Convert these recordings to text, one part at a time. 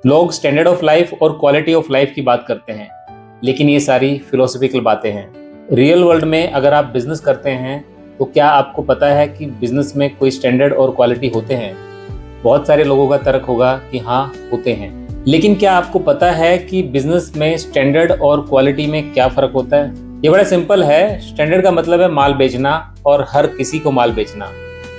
लोग standard of life और quality of life की बात करते हैं, लेकिन ये सारी फिलोसफिकल बातें हैं। रियल वर्ल्ड में अगर आप बिजनेस करते हैं तो क्या आपको पता है कि बिजनेस में कोई स्टैंडर्ड और क्वालिटी होते हैं? बहुत सारे लोगों का तर्क होगा कि हाँ होते हैं, लेकिन क्या आपको पता है कि बिजनेस में स्टैंडर्ड और क्वालिटी में क्या फर्क होता है? ये बड़ा सिंपल है। स्टैंडर्ड का मतलब है माल बेचना और हर किसी को माल बेचना,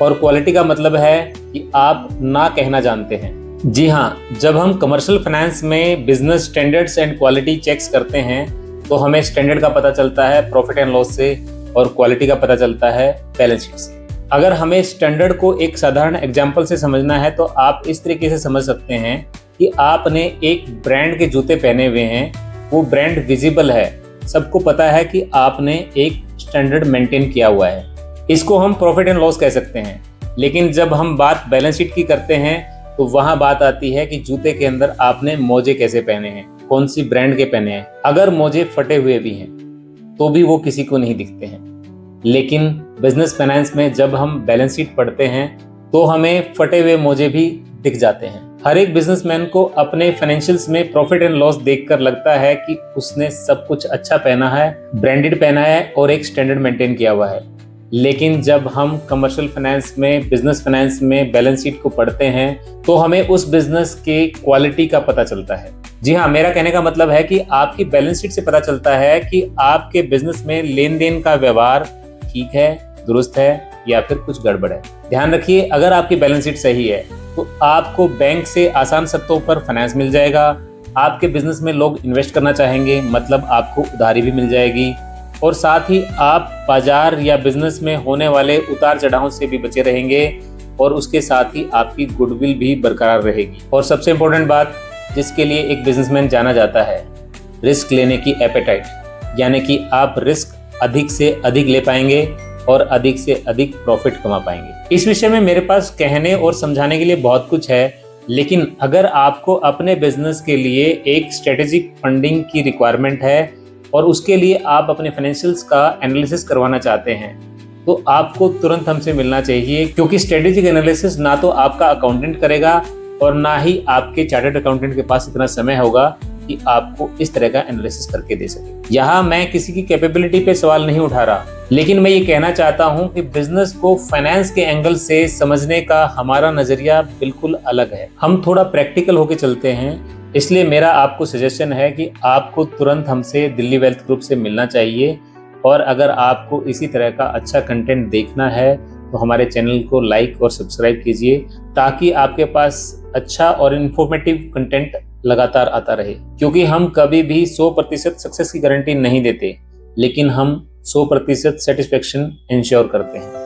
और क्वालिटी का मतलब है कि आप ना कहना जानते हैं। जी हाँ, जब हम कमर्शियल फाइनेंस में business standards and quality checks करते हैं तो हमें स्टैंडर्ड का पता चलता है प्रॉफिट एंड लॉस से और क्वालिटी का पता चलता है बैलेंस शीट से। अगर हमें स्टैंडर्ड को एक साधारण एग्जांपल से समझना है तो आप इस तरीके से समझ सकते हैं कि आपने एक ब्रांड के जूते पहने हुए हैं, वो ब्रांड विजिबल है, सबको पता है कि आपने एक स्टैंडर्ड मेंटेन किया हुआ है। इसको हम प्रॉफिट एंड लॉस कह सकते हैं। लेकिन जब हम बात बैलेंस शीट की करते हैं तो वहां बात आती है कि जूते के अंदर आपने मोजे कैसे पहने हैं, कौन सी ब्रांड के पहने हैं। अगर मोजे फटे हुए भी हैं तो भी वो किसी को नहीं दिखते हैं। लेकिन बिजनेस फाइनेंस में जब हम बैलेंस शीट पढ़ते हैं तो हमें फटे हुए मोजे भी दिख जाते हैं। हर एक बिजनेसमैन को अपने फाइनेंशियल्स में प्रॉफिट एंड लॉस देखकर लगता है कि उसने सब कुछ अच्छा पहना है, ब्रांडेड पहना है और एक स्टैंडर्ड मेंटेन किया हुआ है। लेकिन जब हम कमर्शियल फाइनेंस में, बिजनेस फाइनेंस में बैलेंस शीट को पढ़ते हैं तो हमें उस बिजनेस के क्वालिटी का पता चलता है। जी हाँ, मेरा कहने का मतलब है कि आपकी बैलेंस शीट से पता चलता है कि आपके बिजनेस में लेन देन का व्यवहार ठीक है, दुरुस्त है या फिर कुछ गड़बड़ है। ध्यान रखिए, अगर आपकी बैलेंस शीट सही है तो आपको बैंक से आसान शर्तों पर फाइनेंस मिल जाएगा। आपके बिजनेस में लोग इन्वेस्ट करना चाहेंगे, मतलब आपको उधारी भी मिल जाएगी, और साथ ही आप बाजार या बिजनेस में होने वाले उतार चढ़ाव से भी बचे रहेंगे, और उसके साथ ही आपकी गुडविल भी बरकरार रहेगी। और सबसे इम्पोर्टेंट बात जिसके लिए एक बिजनेसमैन जाना जाता है, रिस्क लेने की एपेटाइट, यानी कि आप रिस्क अधिक से अधिक ले पाएंगे और अधिक से अधिक प्रॉफिट कमा पाएंगे। इस विषय में मेरे पास कहने और समझाने के लिए बहुत कुछ है, लेकिन अगर आपको अपने बिजनेस के लिए एक स्ट्रेटेजिक फंडिंग की रिक्वायरमेंट है और उसके लिए आप अपने फाइनेंशियल्स का एनालिसिस करवाना चाहते हैं तो आपको तुरंत हमसे मिलना चाहिए, क्योंकि स्ट्रेटेजिक एनालिसिस ना तो आपका अकाउंटेंट करेगा और ना ही आपके चार्टर्ड अकाउंटेंट के पास इतना समय होगा कि आपको इस तरह का एनालिसिस करके दे सके। यहाँ मैं किसी की कैपेबिलिटी पे सवाल नहीं उठा रहा, लेकिन मैं ये कहना चाहता हूँ कि बिजनेस को फाइनेंस के एंगल से समझने का हमारा नजरिया बिल्कुल अलग है। हम थोड़ा प्रैक्टिकल होके चलते हैं, इसलिए मेरा आपको सजेशन है कि आपको तुरंत हमसे दिल्ली वेल्थ ग्रुप से मिलना चाहिए। और अगर आपको इसी तरह का अच्छा कंटेंट देखना है तो हमारे चैनल को लाइक और सब्सक्राइब कीजिए, ताकि आपके पास अच्छा और इन्फॉर्मेटिव कंटेंट लगातार आता रहे। क्योंकि हम कभी भी 100% सक्सेस की गारंटी नहीं देते, लेकिन हम 100% सेटिस्फेक्शन इंश्योर करते हैं।